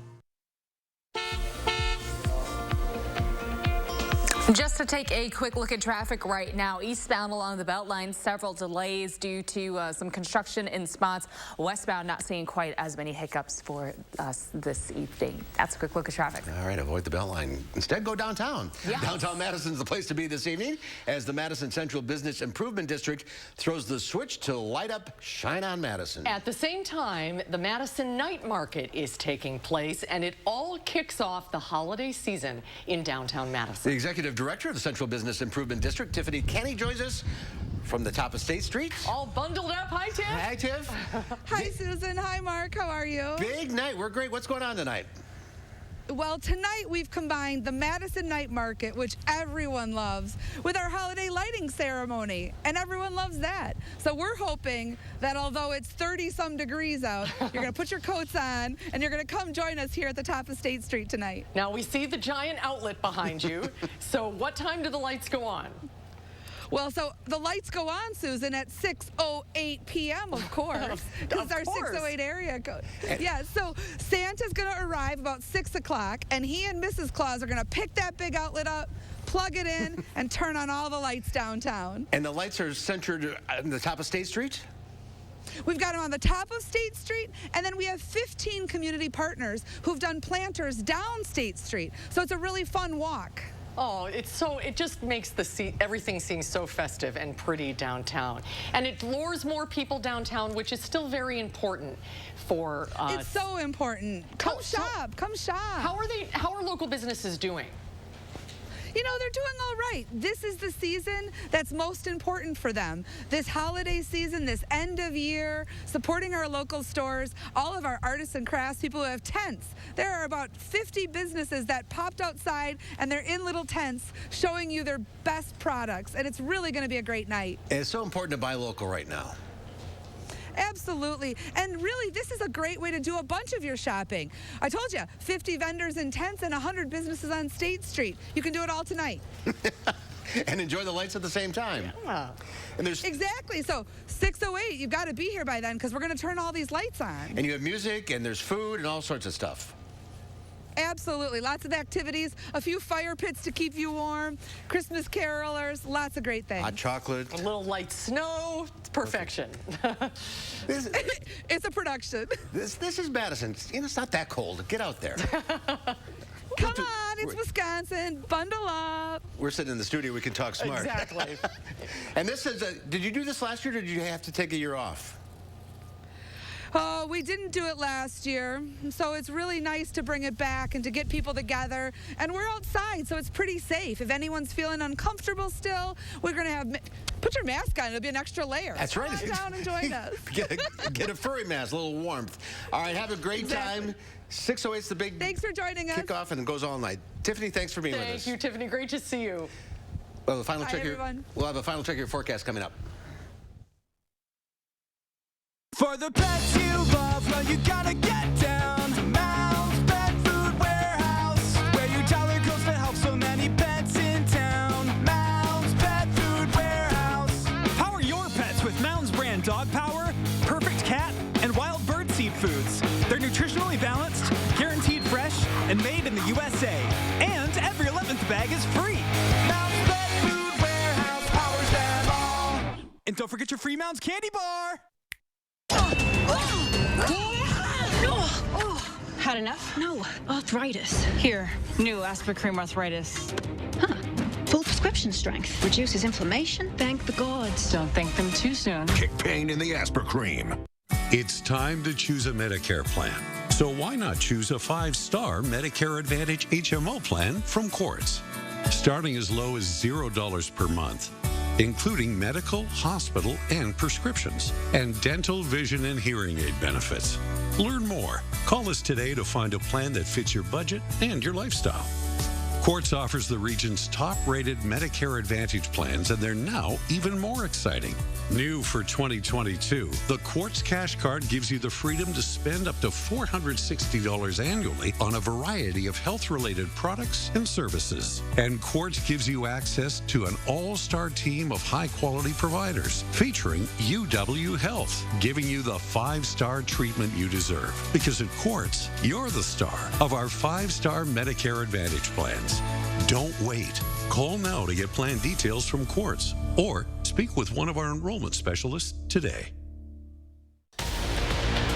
Just to take a quick look at traffic right now, eastbound along the Beltline, several delays due to some construction in spots. Westbound, not seeing quite as many hiccups for us this evening. That's a quick look at traffic. All right, avoid the Beltline. Instead, go downtown. Yes. Downtown Madison's the place to be this evening as the Madison Central Business Improvement District throws the switch to light up Shine on Madison. At the same time, the Madison Night Market is taking place, and it all kicks off the holiday season in downtown Madison. The executive director of the Central Business Improvement District, Tiffany Kenny, joins us from the top of State Street. All bundled up. Hi, Tiff. Hi, Tiff. Hi, Susan. Hi, Mark. How are you? Big night. We're great. What's going on tonight? Well, tonight we've combined the Madison Night Market, which everyone loves, with our holiday lighting ceremony, and everyone loves that. So we're hoping that although it's 30-some degrees out, you're going to put your coats on, and you're going to come join us here at the top of State Street tonight. Now, we see the giant outlet behind you. So what time do the lights go on? Well, so the lights go on, Susan, at 6:08 p.m., of course, because our 6:08 area code. Yeah, so Santa's going to arrive about 6 o'clock, and he and Mrs. Claus are going to pick that big outlet up, plug it in, and turn on all the lights downtown. And the lights are centered on the top of State Street? We've got them on the top of State Street, and then we have 15 community partners who've done planters down State Street. So it's a really fun walk. Oh, it just makes everything seem so festive and pretty downtown. And it lures more people downtown, which is still very important for us. It's so important. Come shop. How are local businesses doing? You know, they're doing all right. This is the season that's most important for them. This holiday season, this end of year, supporting our local stores, all of our artists and crafts, people who have tents. There are about 50 businesses that popped outside, and they're in little tents showing you their best products, and it's really going to be a great night. And it's so important to buy local right now. Absolutely. And really, this is a great way to do a bunch of your shopping. I told you, 50 vendors in tents and 100 businesses on State Street. You can do it all tonight. And enjoy the lights at the same time. Yeah. And there's Exactly. So 6:08, you've got to be here by then because we're going to turn all these lights on. And you have music, and there's food, and all sorts of stuff. Absolutely. Lots of activities, a few fire pits to keep you warm, Christmas carolers, lots of great things. Hot chocolate. A little light snow. It's perfection. It's a production. This is Madison. You know, it's not that cold. Get out there. Come on, it's Wisconsin. Bundle up. We're sitting in the studio. We can talk smart. Exactly. And this is, did you do this last year, or did you have to take a year off? Oh, we didn't do it last year, so it's really nice to bring it back and to get people together. And we're outside, so it's pretty safe. If anyone's feeling uncomfortable still, we're going to have... Put your mask on. It'll be an extra layer. That's right. Come on down and join us. Get a furry mask, a little warmth. All right, have a great time. 6:08's the big Thanks for joining us. kickoff, and it goes all night. Tiffany, thanks for being with us. Thank you, Tiffany. Great to see you. Well, the final Bye, check everyone. We'll have a final check of your forecast coming up. For the pets you love, well, you gotta get down to Mounds Pet Food Warehouse, where your dollar goes to help so many pets in town. Mounds Pet Food Warehouse. Power your pets with Mounds brand dog power, perfect cat, and wild bird seed foods. They're nutritionally balanced, guaranteed fresh, and made in the USA. And every 11th bag is free. Mounds Pet Food Warehouse powers them all. And don't forget your free Mounds candy bar. Had enough? No. Arthritis. Here, new Aspirin Arthritis. Huh. Full prescription strength. Reduces inflammation. Thank the gods. Don't thank them too soon. Kick pain in the Aspirin. It's time to choose a Medicare plan. So why not choose a 5-star Medicare Advantage HMO plan from Quartz? Starting as low as $0 per month, including medical, hospital, and prescriptions, and dental, vision, and hearing aid benefits. Learn more. Call us today to find a plan that fits your budget and your lifestyle. Quartz offers the region's top-rated Medicare Advantage plans, and they're now even more exciting. New for 2022, the Quartz Cash Card gives you the freedom to spend up to $460 annually on a variety of health-related products and services. And Quartz gives you access to an all-star team of high-quality providers, featuring UW Health, giving you the 5-star treatment you deserve. Because at Quartz, you're the star of our 5-star Medicare Advantage plans. Don't wait. Call now to get plan details from courts or speak with one of our enrollment specialists today.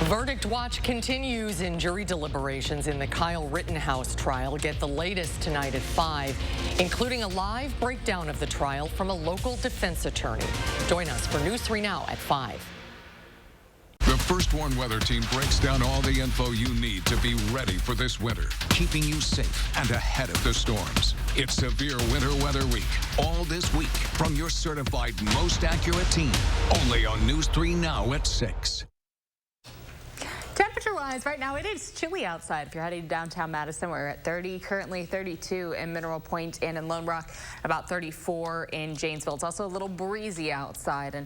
Verdict watch continues in jury deliberations in the Kyle Rittenhouse trial. Get the latest tonight at 5, including a live breakdown of the trial from a local defense attorney. Join us for News 3 Now at 5. The First Warn Weather Team breaks down all the info you need to be ready for this winter, keeping you safe and ahead of the storms. It's Severe Winter Weather Week, all this week from your certified most accurate team, only on News 3 Now at 6. Temperature-wise, right now it is chilly outside. If you're heading downtown Madison, we're at 30, currently 32 in Mineral Point and in Lone Rock, about 34 in Janesville. It's also a little breezy outside, and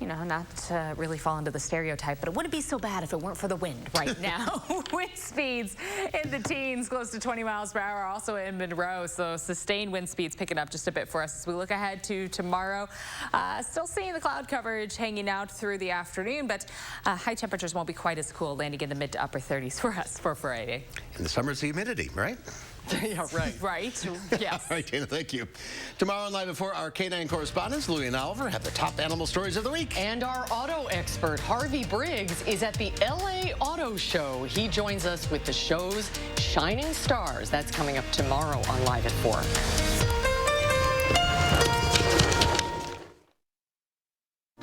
you know, not to really fall into the stereotype, but it wouldn't be so bad if it weren't for the wind right now. Wind speeds in the teens, close to 20 miles per hour, also in Monroe, so sustained wind speeds picking up just a bit for us as we look ahead to tomorrow. Still seeing the cloud coverage hanging out through the afternoon, but high temperatures won't be quite as cool, landing in the mid to upper 30s for us for Friday. In the summer, it's the humidity, right? Yeah, right. Right, yes. All right, Dana, thank you. Tomorrow on Live at 4, our K9 correspondents, Louie and Oliver, have the top animal stories of the week. And our auto expert, Harvey Briggs, is at the LA Auto Show. He joins us with the show's shining stars. That's coming up tomorrow on Live at 4.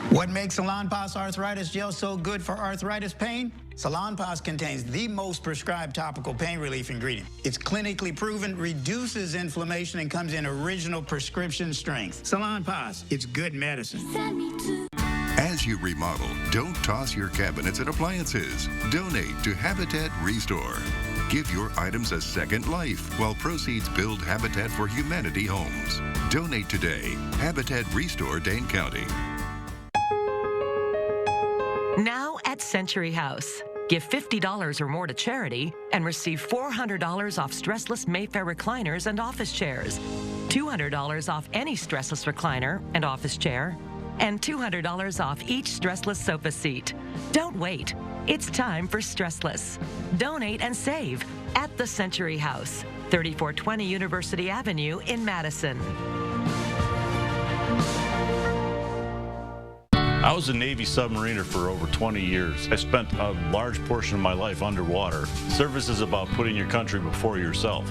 What makes Salonpas Arthritis Gel so good for arthritis pain? Salonpas contains the most prescribed topical pain relief ingredient. It's clinically proven, reduces inflammation, and comes in original prescription strength. Salonpas, it's good medicine. As you remodel, don't toss your cabinets and appliances. Donate to Habitat Restore. Give your items a second life while proceeds build Habitat for Humanity homes. Donate today. Habitat Restore, Dane County. Now at Century House. Give $50 or more to charity and receive $400 off stressless Mayfair recliners and office chairs, $200 off any stressless recliner and office chair, and $200 off each stressless sofa seat. Don't wait. It's time for stressless. Donate and save at the Century House, 3420 University Avenue in Madison. I was a Navy submariner for over 20 years. I spent a large portion of my life underwater. Service is about putting your country before yourself.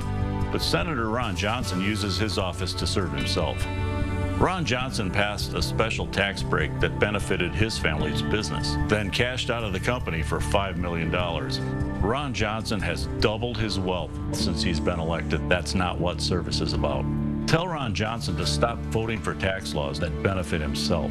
But Senator Ron Johnson uses his office to serve himself. Ron Johnson passed a special tax break that benefited his family's business, then cashed out of the company for $5 million. Ron Johnson has doubled his wealth since he's been elected. That's not what service is about. Tell Ron Johnson to stop voting for tax laws that benefit himself.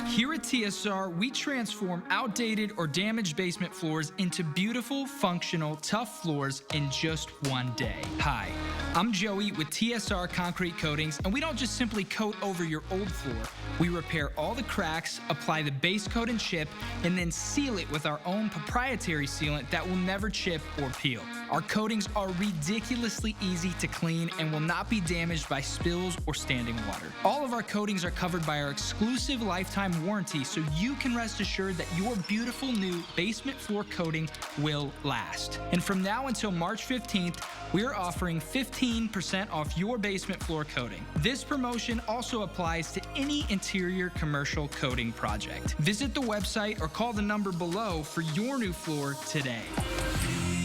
Here at TSR, we transform outdated or damaged basement floors into beautiful, functional, tough floors in just one day. Hi, I'm Joey with TSR Concrete Coatings, and we don't just simply coat over your old floor. We repair all the cracks, apply the base coat and chip, and then seal it with our own proprietary sealant that will never chip or peel. Our coatings are ridiculously easy to clean and will not be damaged by spills or standing water. All of our coatings are covered by our exclusive lifetime warranty, so you can rest assured that your beautiful new basement floor coating will last. And from now until March 15th, we're offering 15% off your basement floor coating. This promotion also applies to any interior commercial coating project. Visit the website or call the number below for your new floor today.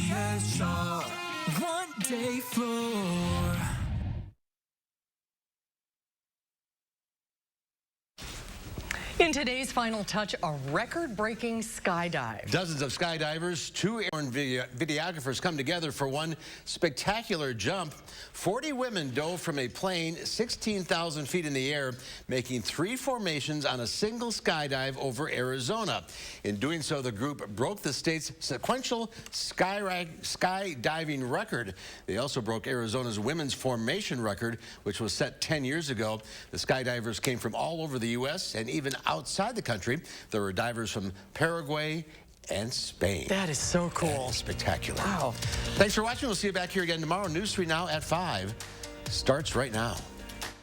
TSR, one day floor. In today's Final Touch, a record-breaking skydive. Dozens of skydivers, 2 airborne videographers come together for one spectacular jump. 40 women dove from a plane 16,000 feet in the air, making 3 formations on a single skydive over Arizona. In doing so, the group broke the state's sequential skydiving record. They also broke Arizona's women's formation record, which was set 10 years ago. The skydivers came from all over the U.S. and even outside the country. There were divers from Paraguay and Spain. That is so cool. Spectacular. Wow. Thanks for watching. We'll see you back here again tomorrow. News 3 Now at 5 starts right now.